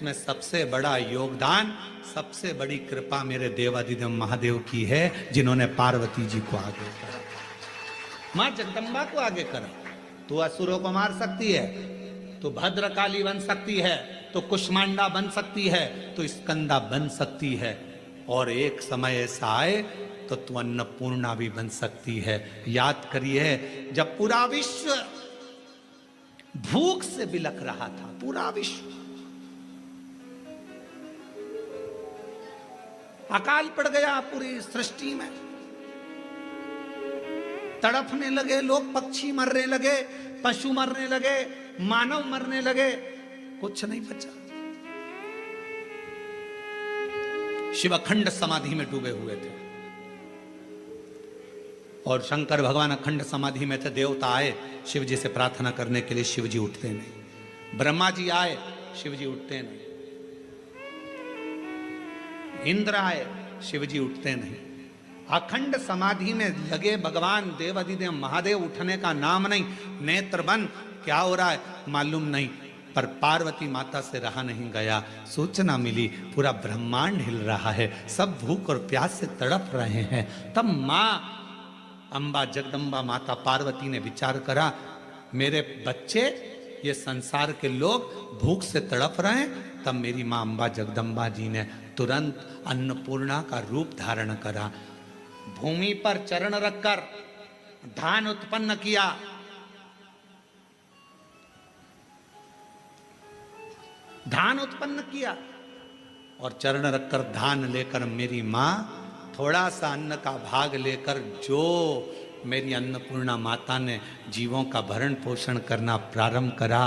उसमें सबसे बड़ा योगदान, सबसे बड़ी कृपा मेरे देवादिदेव महादेव की है, जिन्होंने पार्वती जी को आगे करा, मां जगदम्बा को आगे करा। तू असुरों को मार सकती है, तो भद्रकाली बन सकती है, तो कुष्मांडा बन सकती है, तो स्कंदा बन सकती है, और एक समय ऐसा आए तो तू अन्नपूर्णा भी बन सकती है। याद करिए, जब पूरा विश्व भूख से बिलख रहा था, पूरा विश्व, अकाल पड़ गया पूरी सृष्टि में, तड़पने लगे लोग, पक्षी मरने लगे, पशु मरने लगे, मानव मरने लगे, कुछ नहीं बचा। शिव अखंड समाधि में डूबे हुए थे, और शंकर भगवान अखंड समाधि में थे। देवता आए शिव जी से प्रार्थना करने के लिए, शिव जी उठते नहीं। ब्रह्मा जी आए, शिव जी उठते नहीं। इंद्र आए, शिव जी उठते नहीं। अखंड समाधि में लगे भगवान देवादिदेव महादेव, उठने का नाम नहीं। नेत्र बंद, क्या हो रहा है मालूम नहीं, पर पार्वती माता से रहा नहीं गया। सूचना मिली पूरा ब्रह्मांड हिल रहा है, सब भूख और प्यास से तड़प रहे हैं। तब मां अंबा जगदम्बा माता पार्वती ने विचार करा, मेरे बच्चे, ये संसार के लोग भूख से तड़प रहे हैं। तब मेरी मां अंबा जगदम्बा जी ने तुरंत अन्नपूर्णा का रूप धारण करा। भूमि पर चरण रखकर धान उत्पन्न किया। धान उत्पन्न किया और चरण रखकर धान लेकर मेरी मां थोड़ा सा अन्न का भाग लेकर, जो मेरी अन्नपूर्णा माता ने जीवों का भरण पोषण करना प्रारंभ करा,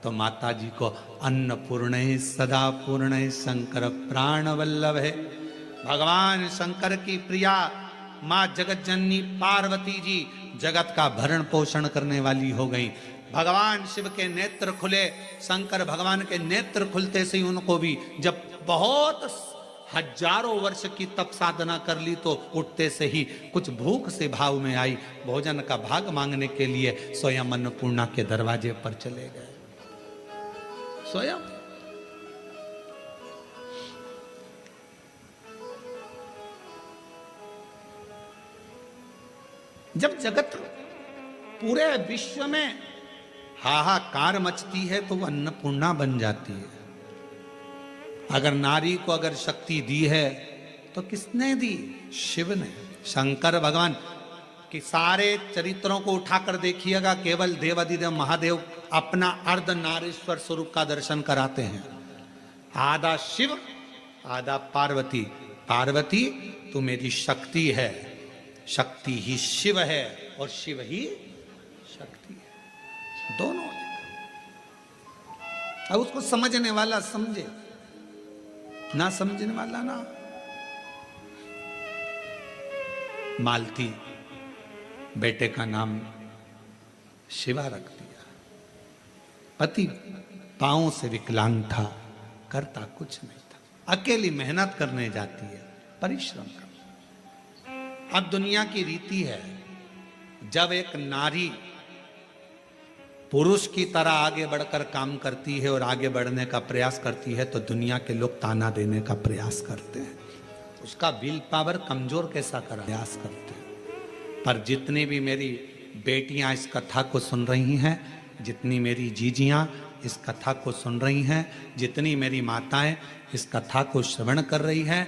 तो माता जी को अन्नपूर्ण सदा पूर्ण शंकर प्राण वल्लभ है। भगवान शंकर की प्रिया मां जगत जननी पार्वती जी जगत का भरण पोषण करने वाली हो गई। भगवान शिव के नेत्र खुले, शंकर भगवान के नेत्र खुलते से ही उनको भी, जब बहुत हजारों वर्ष की तप साधना कर ली, तो उठते से ही कुछ भूख से भाव में आई, भोजन का भाग मांगने के लिए स्वयं अन्नपूर्णा के दरवाजे पर चले गए। स्वयं जब जगत पूरे विश्व में हाहाकार मचती है, तो वो अन्नपूर्णा बन जाती है। अगर नारी को अगर शक्ति दी है तो किसने दी? शिव ने। शंकर भगवान कि सारे चरित्रों को उठाकर देखिएगा, केवल देवादिदेव महादेव अपना अर्ध नारीश्वर स्वरूप का दर्शन कराते हैं। आधा शिव, आधा पार्वती। पार्वती तू मेरी शक्ति है, शक्ति ही शिव है और शिव ही शक्ति है, दोनों। अब उसको समझने वाला समझे, ना समझने वाला ना। मालती बेटे का नाम शिवा रख दिया। पति पांवों से विकलांग था, करता कुछ नहीं था। अकेली मेहनत करने जाती है, परिश्रम कर। अब दुनिया की रीति है, जब एक नारी पुरुष की तरह आगे बढ़कर काम करती है और आगे बढ़ने का प्रयास करती है, तो दुनिया के लोग ताना देने का प्रयास करते हैं, उसका विल पावर कमजोर कैसा कर प्रयास करते हैं। पर जितनी भी मेरी बेटियां इस कथा को सुन रही हैं, जितनी मेरी जीजियां इस कथा को सुन रही हैं, जितनी मेरी माताएं इस कथा को श्रवण कर रही हैं,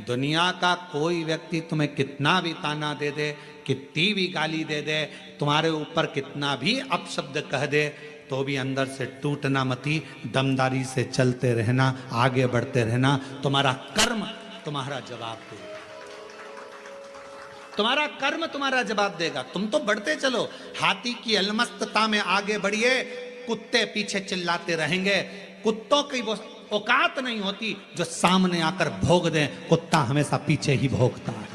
दुनिया का कोई व्यक्ति तुम्हें कितना भी ताना दे दे, कितनी भी गाली दे दे, तुम्हारे ऊपर कितना भी अपशब्द कह दे, तो भी अंदर से टूटना मती, दमदारी से चलते रहना, आगे बढ़ते रहना। तुम्हारा कर्म तुम्हारा जवाब देगा, तुम्हारा कर्म तुम्हारा जवाब देगा। तुम तो बढ़ते चलो, हाथी की अलमस्तता में आगे बढ़िए, कुत्ते पीछे चिल्लाते रहेंगे। कुत्तों की वो औकात नहीं होती जो सामने आकर भोग दें, कुत्ता हमेशा पीछे ही भोगता है।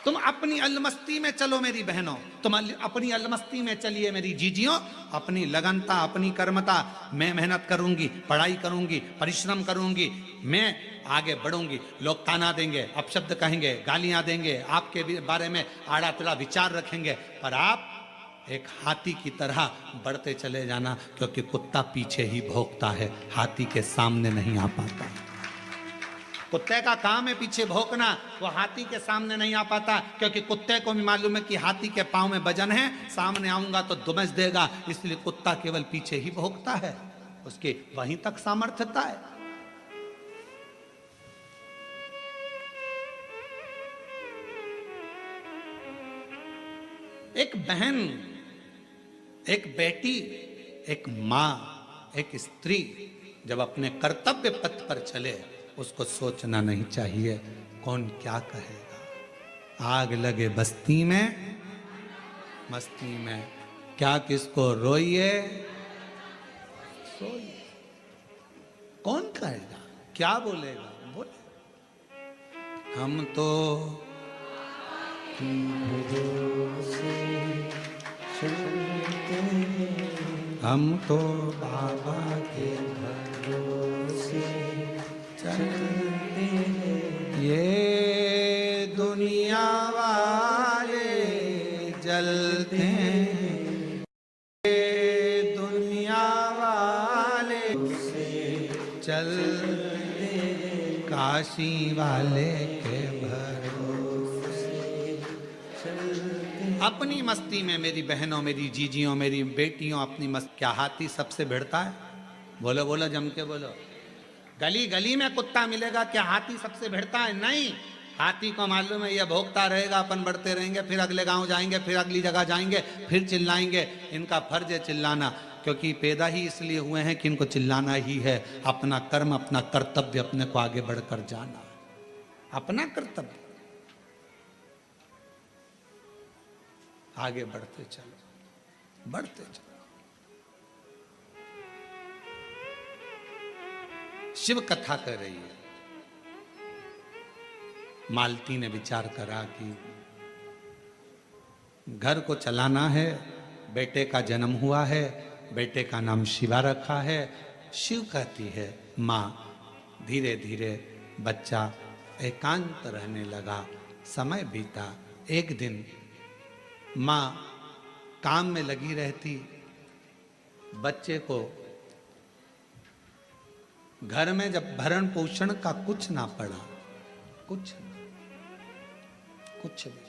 तुम अपनी अलमस्ती में चलो मेरी बहनों, तुम अपनी अलमस्ती में चलिए मेरी जीजियों, अपनी लगनता, अपनी कर्मता। मैं मेहनत करूंगी, पढ़ाई करूंगी, परिश्रम करूंगी, मैं आगे बढ़ूंगी। लोग ताना देंगे, अपशब्द कहेंगे, गालियां देंगे, आपके बारे में आड़ा तिड़ा विचार रखेंगे, पर आप एक हाथी की तरह बढ़ते चले जाना, क्योंकि कुत्ता पीछे ही भौंकता है, हाथी के सामने नहीं आ पाता। कुत्ते का काम है पीछे भौंकना, वो हाथी के सामने नहीं आ पाता, क्योंकि कुत्ते को भी मालूम है कि हाथी के पांव में वजन है, सामने आऊंगा तो दुमस देगा, इसलिए कुत्ता केवल पीछे ही भौंकता है, उसके वहीं तक सामर्थ्यता है। एक बहन, एक बेटी, एक मां, एक स्त्री जब अपने कर्तव्य पथ पर चले, उसको सोचना नहीं चाहिए कौन क्या कहेगा। आग लगे बस्ती में मस्ती में, क्या किसको रोइए सोइए, कौन कहेगा क्या बोलेगा बोले। हम तो बाबा के भरोसे चलते हैं, ये दुनिया वाले जलते हैं, ये दुनिया वाले चलते हैं, काशी वाले के अपनी मस्ती में। मेरी बहनों, मेरी जीजियों, मेरी बेटियों, अपनी मस्ती। क्या हाथी सबसे भिड़ता है? बोलो बोलो, जम के बोलो। गली गली में कुत्ता मिलेगा, क्या हाथी सबसे भिड़ता है? नहीं। हाथी को मालूम है ये भौंकता रहेगा, अपन बढ़ते रहेंगे, फिर अगले गांव जाएंगे, फिर अगली जगह जाएंगे, फिर चिल्लाएंगे। इनका फर्ज है चिल्लाना, क्योंकि पैदा ही इसलिए हुए हैं कि इनको चिल्लाना ही है। अपना कर्म, अपना कर्तव्य, अपने को आगे बढ़कर जाना, अपना कर्तव्य, आगे बढ़ते चलो, बढ़ते चलो। शिव कथा कर रही है। मालती ने विचार करा कि घर को चलाना है, बेटे का जन्म हुआ है, बेटे का नाम शिवा रखा है। शिव कहती है माँ। धीरे धीरे बच्चा एकांत रहने लगा, समय बीता। एक दिन माँ काम में लगी रहती, बच्चे को घर में जब भरण पोषण का कुछ ना पड़ा, कुछ नहीं।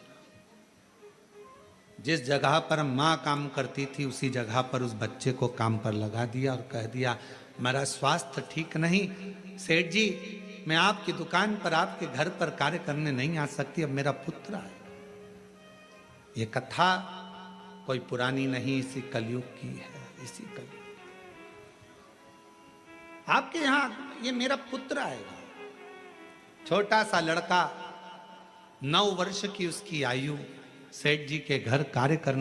जिस जगह पर माँ काम करती थी, उसी जगह पर उस बच्चे को काम पर लगा दिया और कह दिया, मेरा स्वास्थ्य ठीक नहीं, सेठ जी मैं आपकी दुकान पर, आपके घर पर कार्य करने नहीं आ सकती, अब मेरा पुत्र है। ये कथा कोई पुरानी नहीं, इसी कलयुग की है, इसी कलयुग। आपके यहां ये मेरा पुत्र आएगा। छोटा सा लड़का, 9 वर्ष की उसकी आयु, सेठ जी के घर कार्य करने